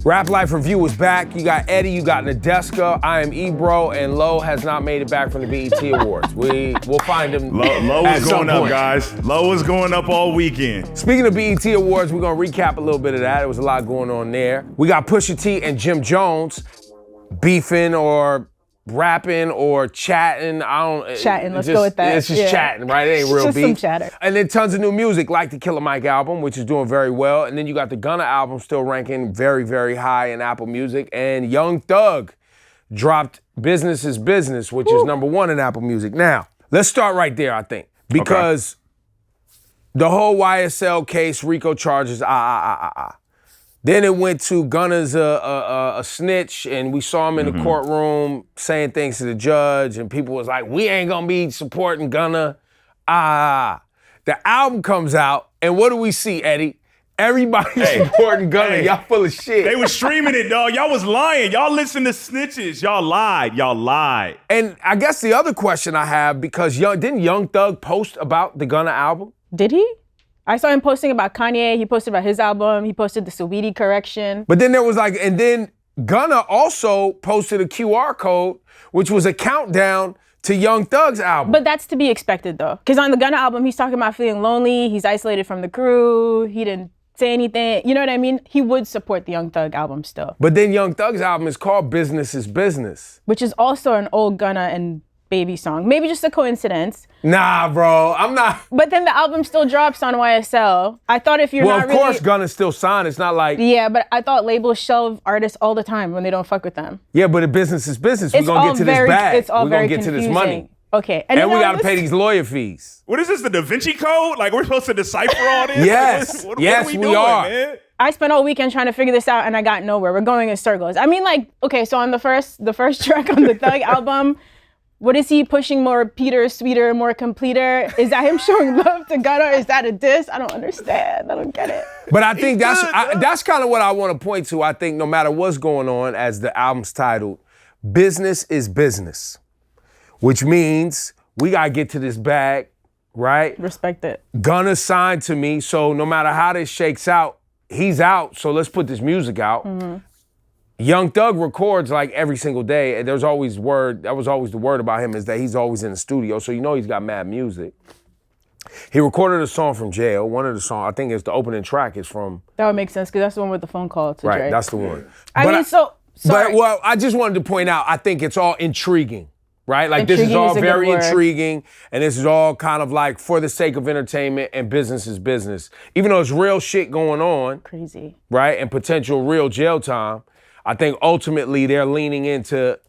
Rap Life Review is back. You got Eddie, you got Nadeska. I am Ebro, and Low has not made it back from the BET Awards. We'll find him. Low is going up, guys. Low is going up all weekend. Speaking of BET Awards, we're gonna recap a little bit of that. There was a lot going on there. We got Pusha T and Jim Jones beefing or rapping or chatting. Chatting, let's go with that. It's just chatting, right? It ain't real just beef. some chatter. And then tons of new music, like the Killer Mike album, which is doing very well. And then you got the Gunna album still ranking very, very high in Apple Music. And Young Thug dropped Business is Business, which is #1 in Apple Music. Now, let's start right there, I think. Because the whole YSL case, RICO charges, Then it went to Gunna's a snitch, and we saw him in the courtroom saying things to the judge, and people was like, we ain't gonna be supporting Gunna. The album comes out, and what do we see, Eddie? Everybody supporting Gunna. Y'all full of shit. They was streaming it, dog. Y'all was lying. Y'all listen to snitches. Y'all lied. And I guess the other question I have, because didn't Young Thug post about the Gunna album? Did he? I saw him posting about Kanye. He posted about his album. He posted the Saweetie correction. But then there was and then Gunna also posted a QR code, which was a countdown to Young Thug's album. But that's to be expected, though. Because on the Gunna album, he's talking about feeling lonely. He's isolated from the crew. He didn't say anything. You know what I mean? He would support the Young Thug album still. But then Young Thug's album is called Business is Business. Which is also an old Gunna and Baby song. Maybe just a coincidence. Nah, bro, I'm not. But then the album still drops on YSL. I thought if you're not really... Well, of course, Gunna's still signed. It's not like... Yeah, but I thought labels shelve artists all the time when they don't fuck with them. Yeah, but Business is Business. We're going to get to this bag. It's all very confusing. We're going to get to this money. Okay. And we got to pay these lawyer fees. What is this, the Da Vinci Code? Like, we're supposed to decipher all this? Yes. What yes, are we we doing, are. Man? I spent all weekend trying to figure this out, and I got nowhere. We're going in circles. I mean, like, okay, so on the first track on the Thug album... What is he pushing more Peter, sweeter, more completer? Is that him showing love to Gunna? Is that a diss? I don't understand. I don't get it. But I think that's kind of what I want to point to. I think no matter what's going on, as the album's titled, Business is Business, which means we got to get to this bag, right? Respect it. Gunna's signed to me, so no matter how this shakes out, he's out, so let's put this music out. Young Thug records like every single day. There's always word, that was always the word about him, is that he's always in the studio, so you know he's got mad music. He recorded a song from jail. One of the songs, I think it's the opening track, is from... That would make sense, because that's the one with the phone call to Right, Drake. that's the one. Sorry. But I just wanted to point out, I think it's all intriguing, right? Like Intriguing this is all is a very good word. intriguing, and this is all kind of like for the sake of entertainment, and business is business. Even though it's real shit going on. Crazy. Right, and potential real jail time, I think ultimately they're leaning into,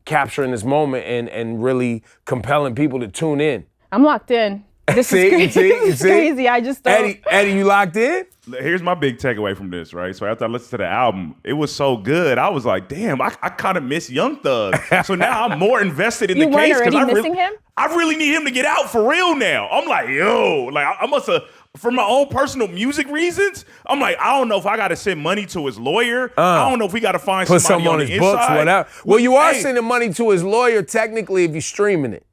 capturing this moment and really compelling people to tune in. I'm locked in. This is crazy. This is crazy. I just don't... Eddie, you locked in? Here's my big takeaway from this, right? So after I listened to the album, it was so good. I was like, damn, I kind of miss Young Thug. So now I'm more invested in the case. You weren't already missing him? I really need him to get out for real now. I'm like, I must have... For my own personal music reasons, I'm like, I don't know if I got to send money to his lawyer. I don't know if we got to find put somebody something on his books, whatever. Well, you are sending money to his lawyer technically if you're streaming it,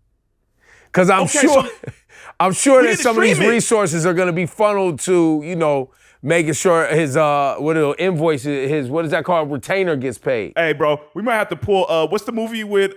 because I'm sure that some of these resources are going to be funneled to, making sure his invoice, his what is that called, retainer gets paid. Hey, bro, we might have to pull what's the movie with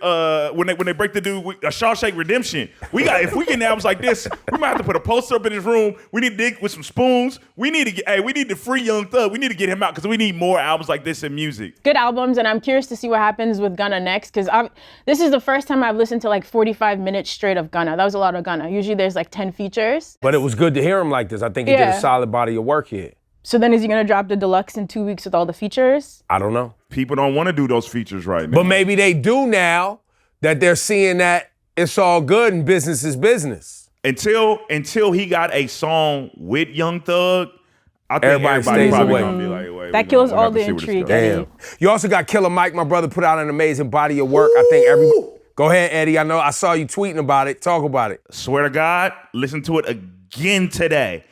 when they break the dude with Shawshank Redemption? If we get albums like this, we might have to put a poster up in his room. We need to dig with some spoons. We need to free Young Thug. We need to get him out because we need more albums like this in music. Good albums, and I'm curious to see what happens with Gunna next, because this is the first time I've listened to like 45 minutes straight of Gunna. That was a lot of Gunna. Usually there's like 10 features. But it was good to hear him like this. I think he did a solid body of work here. So then is he going to drop the deluxe in 2 weeks with all the features? I don't know. People don't want to do those features right now. But maybe they do now that they're seeing that it's all good and business is business. Until he got a song with Young Thug, I think everybody probably away. gonna be like, wait, that kills all the intrigue. Damn. You also got Killer Mike, my brother, put out an amazing body of work. I think Go ahead, Eddie. I saw you tweeting about it. Talk about it. Swear to God, listen to it again today.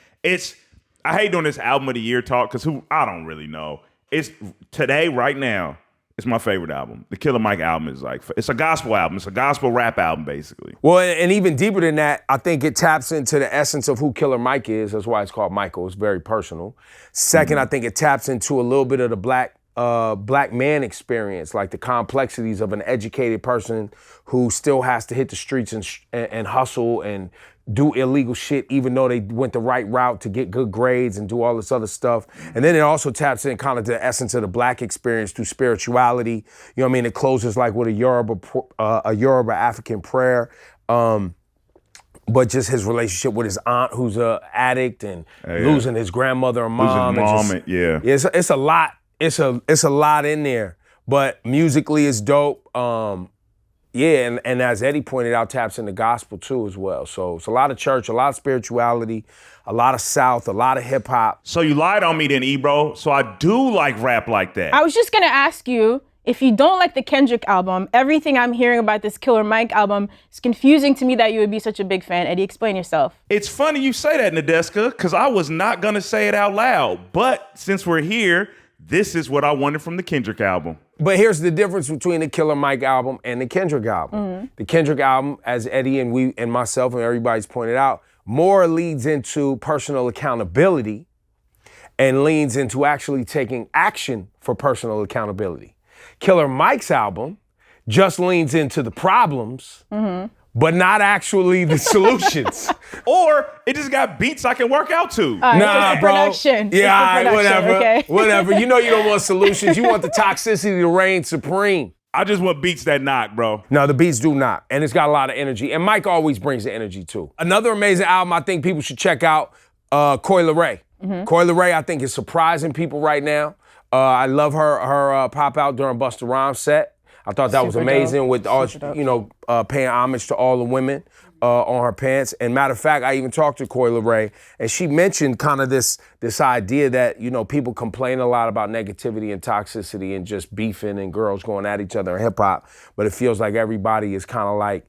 I hate doing this album of the year talk because I don't really know. It's today, right now, It's my favorite album. The Killer Mike album is like, it's a gospel album. It's a gospel rap album, basically. Well, and even deeper than that, I think it taps into the essence of who Killer Mike is. That's why it's called Michael. It's very personal. Second, I think it taps into a little bit of the black man experience, like the complexities of an educated person who still has to hit the streets and hustle and do illegal shit, even though they went the right route to get good grades and do all this other stuff. And then it also taps in kind of the essence of the black experience through spirituality. You know what I mean? It closes like with a Yoruba African prayer. But just his relationship with his aunt, who's an addict, and losing his grandmother and mom. It's a lot. It's a lot in there. But musically, it's dope. And as Eddie pointed out, taps into gospel too as well. So it's a lot of church, a lot of spirituality, a lot of South, a lot of hip hop. So you lied on me then, Ebro. So I do like rap like that. I was just gonna ask you, if you don't like the Kendrick album, everything I'm hearing about this Killer Mike album is confusing to me that you would be such a big fan. Eddie, explain yourself. It's funny you say that, Nadeska, because I was not gonna say it out loud. But since we're here, this is what I wanted from the Kendrick album. But here's the difference between the Killer Mike album and the Kendrick album. Mm-hmm. The Kendrick album, as Eddie and we and myself and everybody's pointed out, more leads into personal accountability and leans into actually taking action for personal accountability. Killer Mike's album just leans into the problems, but not actually the solutions. Or it just got beats I can work out to. Nah, bro. Production. Yeah, all right, whatever. Okay. Whatever. You know you don't want solutions. You want the toxicity to reign supreme. I just want beats that knock, bro. No, the beats do not. And it's got a lot of energy. And Mike always brings the energy, too. Another amazing album I think people should check out, Coi Leray. Coi Leray, I think, is surprising people right now. I love her pop out during Busta Rhymes set. I thought that was amazing with all, paying homage to all the women on her pants. And matter of fact, I even talked to Coi Leray, and she mentioned kind of this idea that, people complain a lot about negativity and toxicity and just beefing and girls going at each other in hip hop, but it feels like everybody is kind of like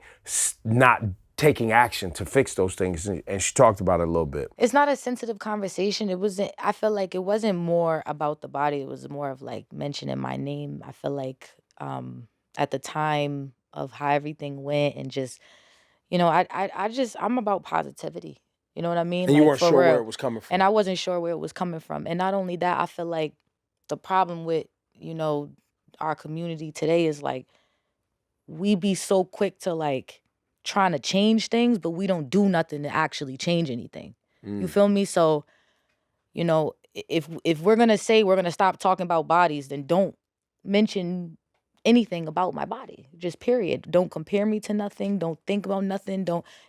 not taking action to fix those things. And she talked about it a little bit. It's not a sensitive conversation. I feel like it wasn't more about the body. It was more of like mentioning my name. I feel like at the time of how everything went and just, I'm about positivity. You know what I mean? And you weren't sure where it was coming from. And I wasn't sure where it was coming from. And not only that, I feel like the problem with, our community today is like, we be so quick to like trying to change things, but we don't do nothing to actually change anything. You feel me? So, if we're gonna say we're gonna stop talking about bodies, then don't mention anything about my body. Just period. Don't compare me to nothing. Don't think about nothing.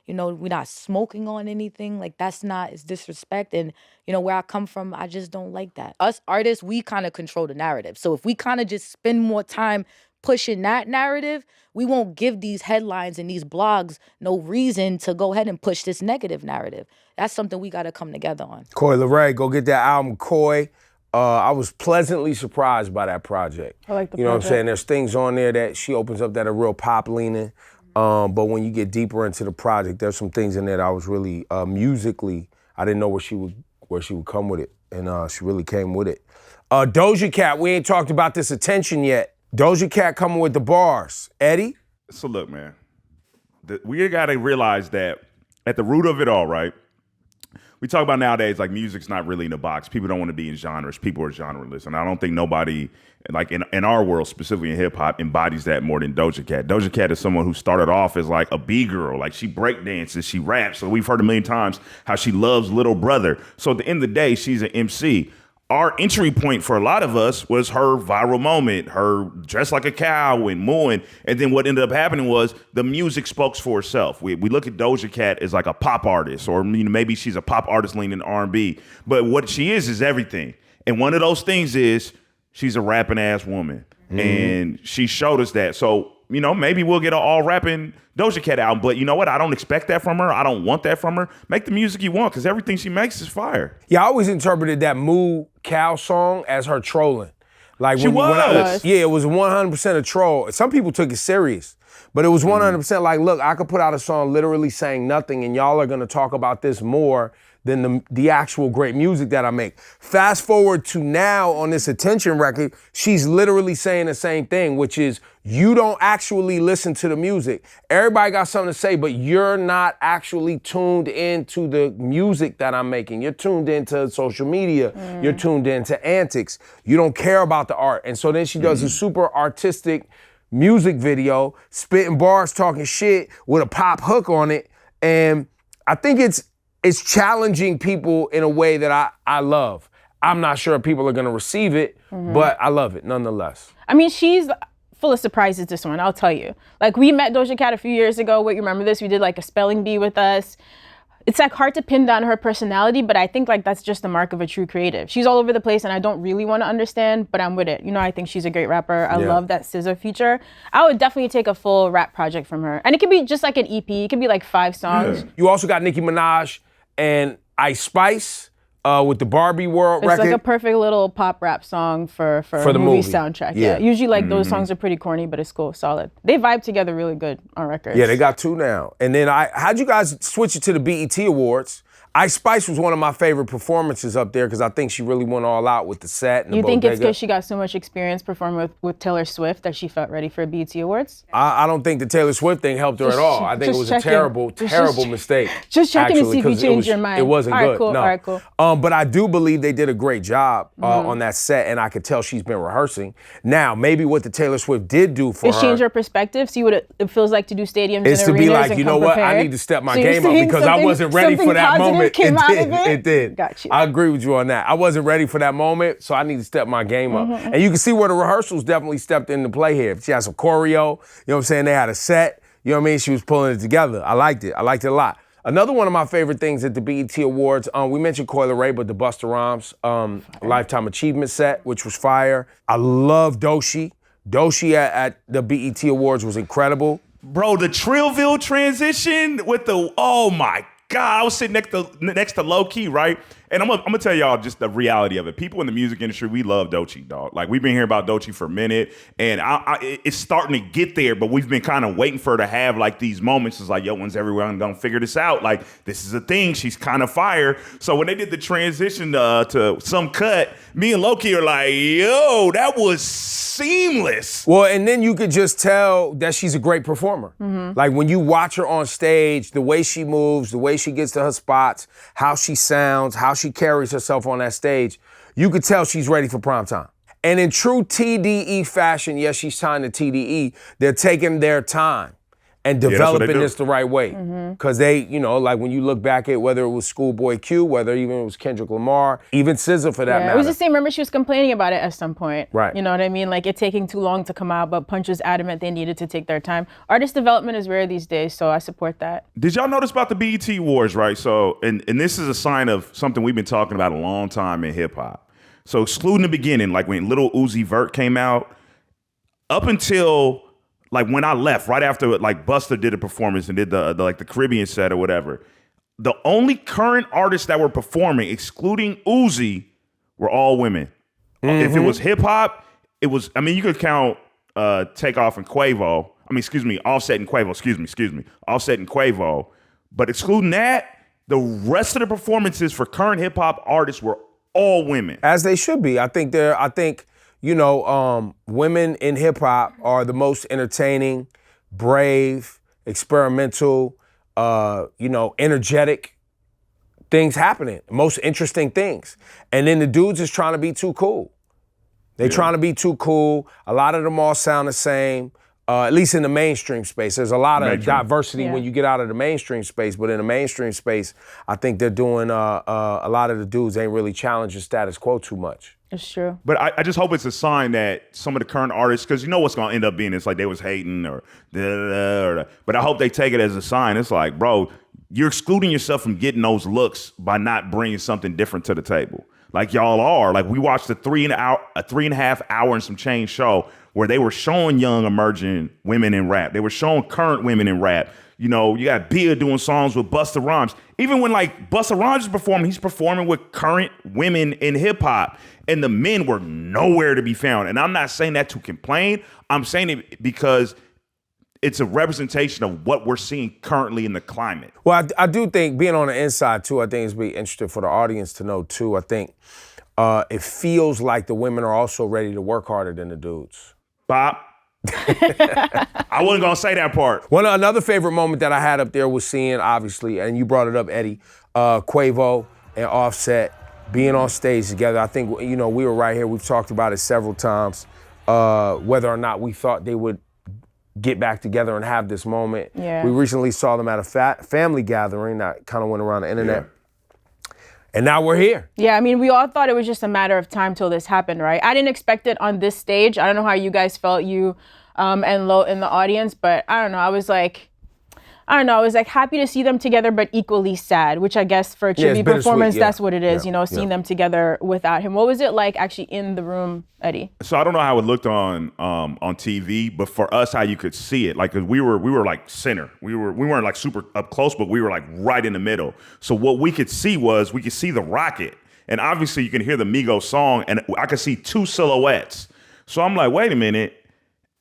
We're not smoking on anything. Like it's disrespect. And, where I come from, I just don't like that. Us artists, we kind of control the narrative. So if we kind of just spend more time pushing that narrative, we won't give these headlines and these blogs no reason to go ahead and push this negative narrative. That's something we got to come together on. Coi Leray, go get that album, Coi. I was pleasantly surprised by that project. I like the project. You know what I'm saying? There's things on there that she opens up that are real pop leaning. But when you get deeper into the project, there's some things in there that I was really musically, I didn't know where she would come with it. And she really came with it. Doja Cat, we ain't talked about this attention yet. Doja Cat coming with the bars. Eddie? So look, man, we got to realize that at the root of it all, right? We talk about nowadays, like, music's not really in a box. People don't want to be in genres. People are genreless. And I don't think nobody, like, in our world, specifically in hip-hop, embodies that more than Doja Cat. Doja Cat is someone who started off as, like, a B-girl. Like, she breakdances, she raps. So we've heard a million times how she loves Little Brother. So at the end of the day, she's an MC. Our entry point for a lot of us was her viral moment, her dressed like a cow and mooing. And then what ended up happening was the music spoke for itself. We look at Doja Cat as like a pop artist, or maybe she's a pop artist leaning R&B. But what she is everything. And one of those things is she's a rapping ass woman. And she showed us that. So, maybe we'll get an all rapping Doja Cat album. But you know what? I don't expect that from her. I don't want that from her. Make the music you want, because everything she makes is fire. Yeah, I always interpreted that Moo Cow song as her trolling. Like it was 100% a troll. Some people took it serious, but it was 100% like, look, I could put out a song literally saying nothing, and y'all are gonna talk about this more than the actual great music that I make. Fast forward to now on this Attention record, she's literally saying the same thing, which is you don't actually listen to the music. Everybody got something to say, but you're not actually tuned into the music that I'm making. You're tuned into social media. You're tuned into antics. You don't care about the art. And so then she does a super artistic music video, spitting bars, talking shit with a pop hook on it. And I think it's challenging people in a way that I love. I'm not sure if people are gonna receive it, but I love it nonetheless. I mean, she's full of surprises, this one, I'll tell you. Like, we met Doja Cat a few years ago. Wait, you remember this? We did like a spelling bee with us. It's like hard to pin down her personality, but I think like that's just the mark of a true creative. She's all over the place and I don't really want to understand, but I'm with it. You know, I think she's a great rapper. I love that SZA feature. I would definitely take a full rap project from her. And it could be just like an EP. It could be like 5 songs. Yeah. You also got Nicki Minaj and Ice Spice with the Barbie World record. It's like a perfect little pop rap song for the movie movie soundtrack. Yeah. Usually like those songs are pretty corny, but it's cool, solid. They vibe together really good on records. Yeah, they got 2 now. And then how'd you guys switch it to the BET Awards? Ice Spice was one of my favorite performances up there because I think she really went all out with the set and the You think bodega. it's because she got so much experience performing with Taylor Swift that she felt ready for BET Awards? I don't think the Taylor Swift thing helped her at all. I think it was a terrible mistake. Just checking actually, to see if you 'cause changed your mind. It wasn't All right, good. cool. No. All right, cool. But I do believe they did a great job on that set, and I could tell she's been rehearsing. Now, maybe what the Taylor Swift did do for It's her changed her perspective. See what it feels like to do stadiums is and to arenas be like, and you come know what? prepared. I need to step my So you're game up saying because I wasn't ready for something that positive moment. came out of it? It did. Got you. I agree with you on that. I wasn't ready for that moment, so I need to step my game up. And you can see where the rehearsals definitely stepped into play here. She had some choreo, you know what I'm saying? They had a set, you know what I mean? She was pulling it together. I liked it. I liked it a lot. Another one of my favorite things at the BET Awards, we mentioned Coi Leray, but the Busta Rhymes Lifetime Achievement set, which was fire. I love Doshi. Doshi at the BET Awards was incredible. Bro, the Trillville transition with oh my God, I was sitting next to Low Key, right? And I'm gonna tell y'all just the reality of it. People in the music industry, we love Doechii, dog. Like, we've been hearing about Doechii for a minute, and it's starting to get there, but we've been kind of waiting for her to have like these moments. It's like, yo, when's everyone gonna figure this out? Like, this is a thing. She's kind of fire. So when they did the transition to some cut, me and Low Key are like, yo, that was seamless. Well, and then you could just tell that she's a great performer. Like, when you watch her on stage, the way she moves, the way she gets to her spots, how she sounds, how she carries herself on that stage, you could tell she's ready for prime time. And in true TDE fashion, yes, she's signed to TDE, they're taking their time and developing this the right way. Because they, you know, like when you look back at whether it was Schoolboy Q, whether even it was Kendrick Lamar, even SZA for that matter. It was the same. Remember, she was complaining about it at some point. Right. You know what I mean? Like, it taking too long to come out, but Punch was adamant they needed to take their time. Artist development is rare these days, so I support that. Did y'all notice about the BET Awards, right? So, and this is a sign of something we've been talking about a long time in hip hop. So, excluding the beginning, like when Lil Uzi Vert came out, up until like when I left, right after like Busta did a performance and did the Caribbean set or whatever, the only current artists that were performing, excluding Uzi, were all women. If it was hip hop, it was, I mean, you could count Takeoff and Quavo. I mean, excuse me, Offset and Quavo, excuse me. Offset and Quavo. But excluding that, the rest of the performances for current hip hop artists were all women. As they should be. I think you know, women in hip hop are the most entertaining, brave, experimental, you know, energetic things happening, most interesting things. And then the dudes is trying to be too cool. They're trying to be too cool. A lot of them all sound the same, at least in the mainstream space. There's a lot of diversity when you get out of the mainstream space, but in the mainstream space, I think they're doing, a lot of the dudes ain't really challenging status quo too much. It's true. But I just hope it's a sign that some of the current artists, because you know what's going to end up being, it's like they was hating or but I hope they take it as a sign. It's like, bro, you're excluding yourself from getting those looks by not bringing something different to the table. Like y'all are. Like, we watched a 3.5 hour and some change show where they were showing young emerging women in rap. They were showing current women in rap. You know, you got Bia doing songs with Busta Rhymes. Even when like Busta Rhymes is performing, he's performing with current women in hip hop, and the men were nowhere to be found. And I'm not saying that to complain. I'm saying it because it's a representation of what we're seeing currently in the climate. Well, I do think being on the inside too, I think it's be interesting for the audience to know too. I think it feels like the women are also ready to work harder than the dudes. Bob, I wasn't gonna say that part. Another favorite moment that I had up there was seeing, obviously, and you brought it up, Eddie, Quavo and Offset being on stage together. I think, we were right here. We've talked about it several times, whether or not we thought they would get back together and have this moment. Yeah. We recently saw them at a family gathering that kind of went around the internet. Yeah. And now we're here. Yeah, I mean, we all thought it was just a matter of time till this happened, right? I didn't expect it on this stage. I don't know how you guys felt, you and Lo in the audience, but I don't know. I was like happy to see them together, but equally sad, which I guess for a tribute performance, that's what it is, seeing them together without him. What was it like actually in the room, Eddie? So I don't know how it looked on TV, but for us, how you could see it, like, 'cause we were like center. We weren't like super up close, but we were like right in the middle. So what we could see the rocket, and obviously you can hear the Migos song, and I could see two silhouettes. So I'm like, wait a minute.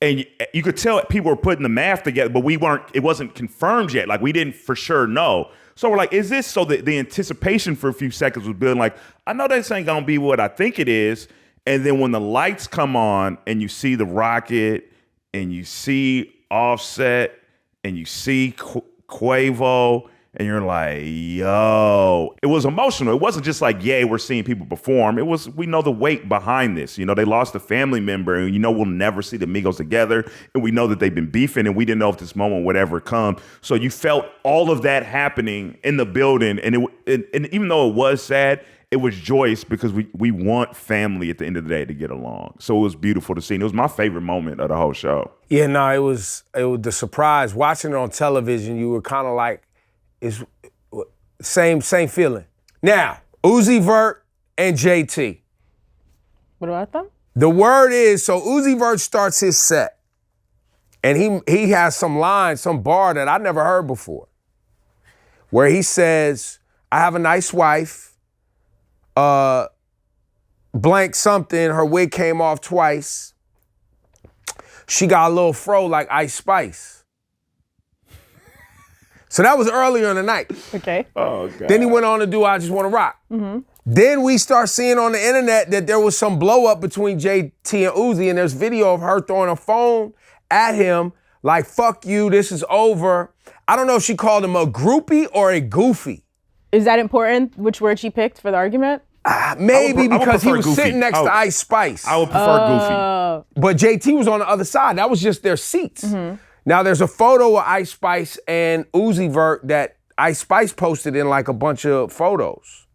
And you could tell people were putting the math together, but it wasn't confirmed yet. Like, we didn't for sure know. So we're like, is this? So the anticipation for a few seconds was building, like, I know this ain't gonna be what I think it is. And then when the lights come on and you see the rocket and you see Offset and you see Quavo, and you're like, yo, it was emotional. It wasn't just like, yay, we're seeing people perform. It was, we know the weight behind this. They lost a family member, and we'll never see the Migos together. And we know that they've been beefing, and we didn't know if this moment would ever come. So you felt all of that happening in the building. And and even though it was sad, it was joyous because we want family at the end of the day to get along. So it was beautiful to see. And it was my favorite moment of the whole show. Yeah, no, it was the surprise. Watching it on television, you were kind of like, it's same feeling. Now, Uzi Vert and JT. What about them? The word is, so Uzi Vert starts his set, and he has some line, some bar that I never heard before, where he says, I have a nice wife, blank something, her wig came off twice. She got a little fro like Ice Spice. So that was earlier in the night. Okay. Oh, God. Then he went on to do I Just Wanna Rock. Mm-hmm. Then we start seeing on the internet that there was some blow up between JT and Uzi, and there's video of her throwing a phone at him like, fuck you, this is over. I don't know if she called him a groupie or a goofy. Is that important, which word she picked for the argument? Maybe because he was goofy. sitting next to Ice Spice. I would prefer goofy. But JT was on the other side. That was just their seats. Mm-hmm. Now, there's a photo of Ice Spice and Uzi Vert that Ice Spice posted in like a bunch of photos.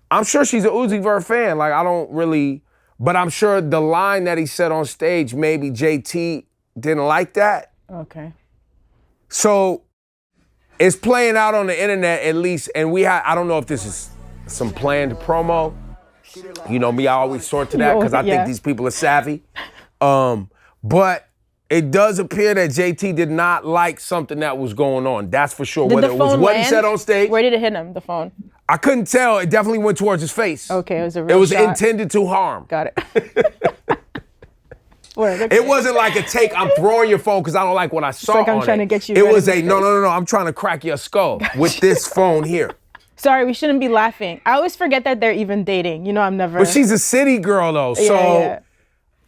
I'm sure she's an Uzi Vert fan. Like, I don't really, but I'm sure the line that he said on stage, maybe JT didn't like that. Okay. So it's playing out on the internet at least, and I don't know if this is some planned promo. You know me, I always sort to that because I think these people are savvy. But it does appear that JT did not like something that was going on. That's for sure. Did Whether the it was phone what land? he said on stage. Where did it hit him, the phone? I couldn't tell. It definitely went towards his face. Okay, it was a real It was shot. intended to harm. Got it. Word, okay. It wasn't like a take, I'm throwing your phone because I don't like what I saw like I'm on trying it. to get you It red was in a, the no, I'm trying to crack your skull with this phone here. Sorry, we shouldn't be laughing. I always forget that they're even dating. I'm never. But she's a city girl though, so, Yeah.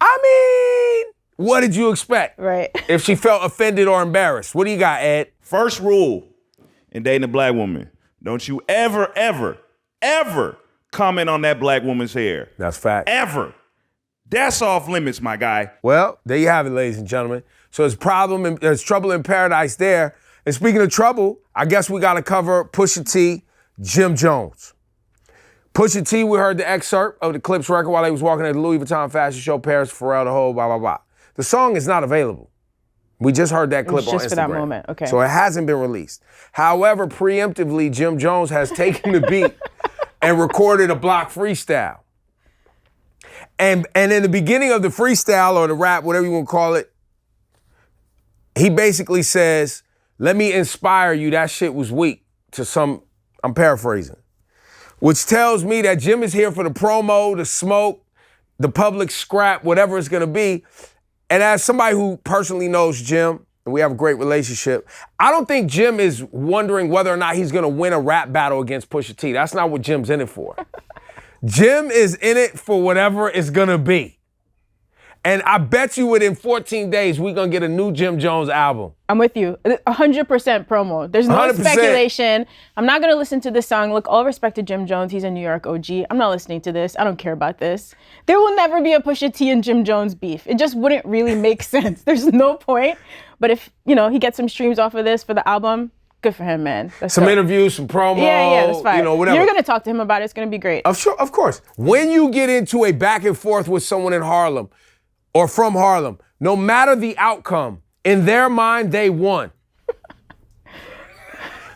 I mean, what did you expect? Right. If she felt offended or embarrassed. What do you got, Ed? First rule in dating a black woman, don't you ever, ever, ever comment on that black woman's hair. That's fact. Ever. That's off limits, my guy. Well, there you have it, ladies and gentlemen. So there's trouble in paradise there. And speaking of trouble, I guess we got to cover Pusha T, Jim Jones. Pusha T, we heard the excerpt of the Clips record while he was walking at the Louis Vuitton fashion show, Paris, Pharrell, the whole blah, blah, blah. The song is not available. We just heard that clip on Instagram. Just for that moment, okay. So it hasn't been released. However, preemptively, Jim Jones has taken the beat and recorded a block freestyle. And in the beginning of the freestyle or the rap, whatever you want to call it, he basically says, let me inspire you, that shit was weak, I'm paraphrasing. Which tells me that Jim is here for the promo, the smoke, the public scrap, whatever it's gonna be. And as somebody who personally knows Jim, and we have a great relationship. I don't think Jim is wondering whether or not he's gonna win a rap battle against Pusha T. That's not what Jim's in it for. Jim is in it for whatever it's gonna be. And I bet you within 14 days, we're gonna get a new Jim Jones album. I'm with you. 100% promo. There's no 100%. speculation. I'm not gonna listen to this song. Look, all respect to Jim Jones. He's a New York OG. I'm not listening to this. I don't care about this. There will never be a Pusha T and Jim Jones beef. It just wouldn't really make sense. There's no point. But if, he gets some streams off of this for the album, good for him, man. Some interviews, some promo, that's fine. Whatever. You're gonna talk to him about it. It's gonna be great. Of course. When you get into a back and forth with someone in Harlem, or from Harlem, no matter the outcome, in their mind, they won.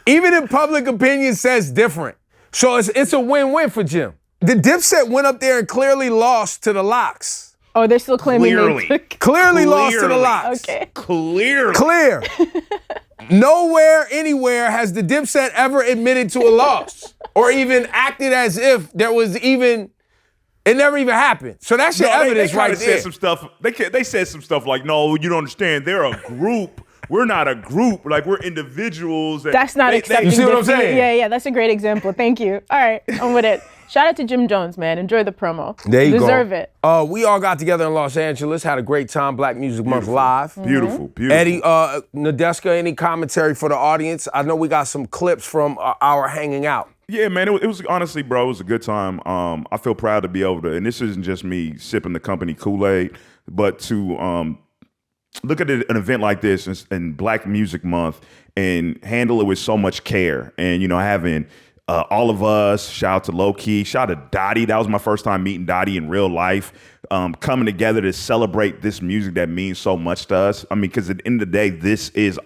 Even if public opinion says different. So it's a win-win for Jim. The Dipset went up there and clearly lost to the Locks. Oh, they're still claiming they took. Clearly lost to the Locks. Okay. Clear. Nowhere, anywhere has the Dipset ever admitted to a loss or even acted as if there was even... It never even happened. So that's your evidence right there. Said some stuff. They said some stuff like, no, you don't understand. They're a group. We're not a group. Like, we're individuals. That's not accepting. You see what I'm saying? Yeah. That's a great example. Thank you. All right, I'm with it. Shout out to Jim Jones, man. Enjoy the promo. There you Deserve it. We all got together in Los Angeles, had a great time, Black Music Month live. Beautiful. Eddie, Nadeska, any commentary for the audience? I know we got some clips from our hanging out. Yeah, man, it was honestly, bro, it was a good time. I feel proud to be able to, and this isn't just me sipping the company Kool-Aid, but to look at an event like this in Black Music Month and handle it with so much care. And, having all of us, shout out to Low Key, shout out to Dottie. That was my first time meeting Dottie in real life. Coming together to celebrate this music that means so much to us. I mean, because at the end of the day, this is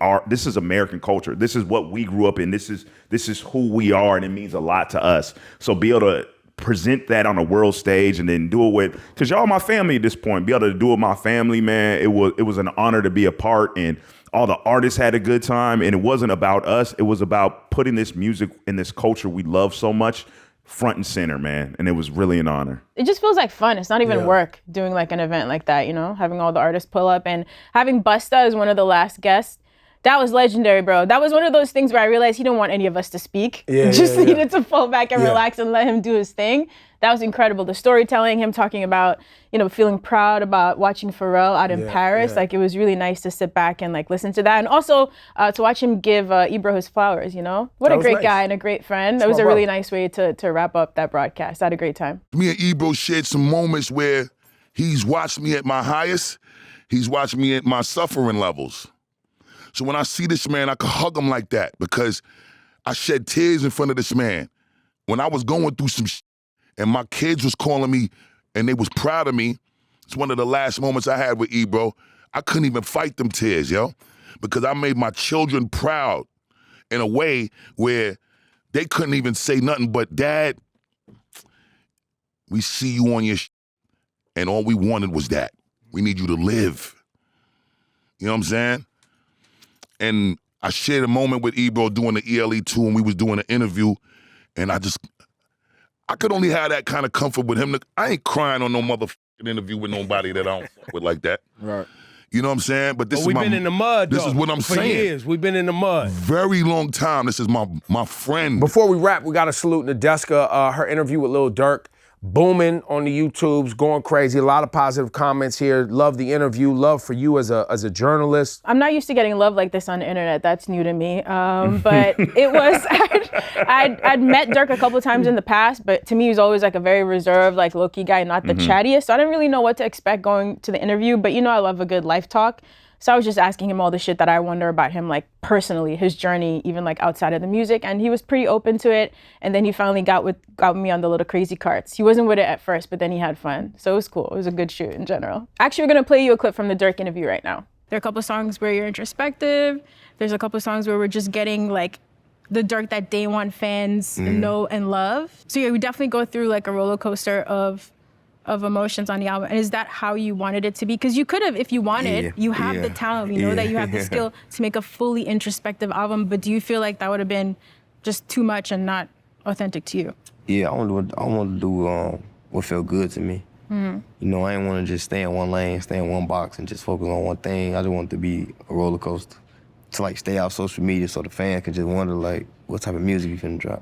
American culture. This is what we grew up in. This is who we are, and it means a lot to us. So be able to present that on a world stage and then do it with, because y'all my family at this point, be able to do it with my family, man, it was an honor to be a part, and all the artists had a good time, and it wasn't about us. It was about putting this music and this culture we love so much front and center, man, and it was really an honor. It just feels like fun. It's not even work doing like an event like that, having all the artists pull up and having Busta as one of the last guests. That was legendary, bro. That was one of those things where I realized he didn't want any of us to speak. Needed to fall back and relax and let him do his thing. That was incredible. The storytelling, him talking about, feeling proud about watching Pharrell out in Paris. Like, it was really nice to sit back and listen to that. And also to watch him give Ebro his flowers, What a great guy and a great friend. That was a really nice way to wrap up that broadcast. I had a great time. Me and Ebro shared some moments where he's watched me at my highest. He's watched me at my suffering levels. So when I see this man, I could hug him like that because I shed tears in front of this man. When I was going through some and my kids was calling me and they was proud of me, it's one of the last moments I had with Ebro. I couldn't even fight them tears, because I made my children proud in a way where they couldn't even say nothing but, Dad, we see you on your and all we wanted was that. We need you to live. You know what I'm saying? And I shared a moment with Ebro doing the ELE2 and we was doing an interview, and I could only have that kind of comfort with him. I ain't crying on no motherfucking interview with nobody that I don't fuck with like that. Right. You know what I'm saying? But we've been in the mud, This is what I'm saying. For years, we've been in the mud. Very long time. This is my friend. Before we wrap, we got to salute Nadeska. Her interview with Lil Durk, booming on the YouTubes, going crazy. A lot of positive comments here. Love the interview. Love for you as a journalist. I'm not used to getting love like this on the internet. That's new to me. But it was, I'd met Durk a couple of times in the past, but to me, he was always a very reserved, low-key guy, not the chattiest. So I didn't really know what to expect going to the interview, but I love a good life talk. So I was just asking him all the shit that I wonder about him, personally, his journey, even outside of the music. And he was pretty open to it. And then he finally got with me on the little crazy carts. He wasn't with it at first, but then he had fun. So it was cool. It was a good shoot in general. Actually, we're going to play you a clip from the Durk interview right now. There are a couple of songs where you're introspective. There's a couple of songs where we're just getting the Durk that Day One fans know and love. So yeah, we definitely go through a roller coaster of emotions on the album. And is that how you wanted it to be? Because you could have, if you wanted, you have the talent, we know that you have the skill to make a fully introspective album, but do you feel like that would have been just too much and not authentic to you? Yeah, I want to do what felt good to me. You know, I ain't want to just stay in one lane, stay in one box, and just focus on one thing. I just want it to be a roller coaster. To like stay off social media so the fans can just wonder like what type of music you finna drop.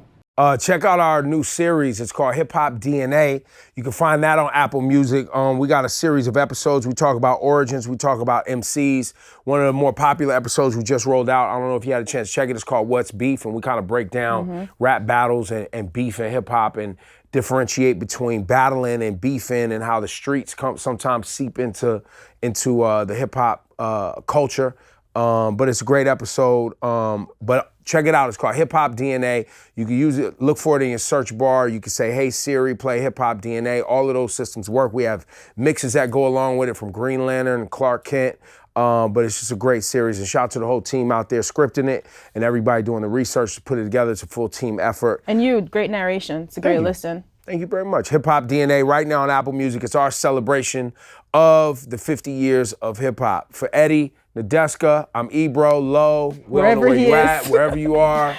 Check out our new series. It's called Hip Hop DNA. You can find that on Apple Music. We got a series of episodes. We talk about origins. We talk about MCs. One of the more popular episodes we just rolled out, I don't know if you had a chance to check it, it's called What's Beef? And we kind of break down rap battles and beef and hip hop and differentiate between battling and beefing and how the streets sometimes seep into the hip hop culture. But it's a great episode. But check it out. It's called Hip Hop DNA. You can use it, look for it in your search bar. You can say, hey Siri, play Hip Hop DNA. All of those systems work. We have mixes that go along with it from Green Lantern and Clark Kent. But it's just a great series. And shout out to the whole team out there scripting it and everybody doing the research to put it together. It's a full team effort. And you, great narration. It's a great listen. Thank you very much. Hip Hop DNA right now on Apple Music. It's our celebration of the 50 years of hip hop. For Eddie, Nadeska, I'm Ebro, Low, Wherever where he you is. at, wherever you are.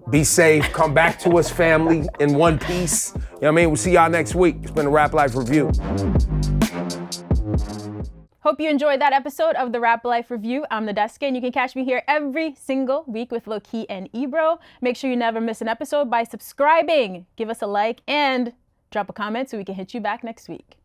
Be safe, come back to us, family, in one piece. You know what I mean? We'll see y'all next week. It's been a Rap Life Review. Hope you enjoyed that episode of the Rap Life Review. I'm Nadeska, and you can catch me here every single week with Lil Key and Ebro. Make sure you never miss an episode by subscribing. Give us a like and drop a comment so we can hit you back next week.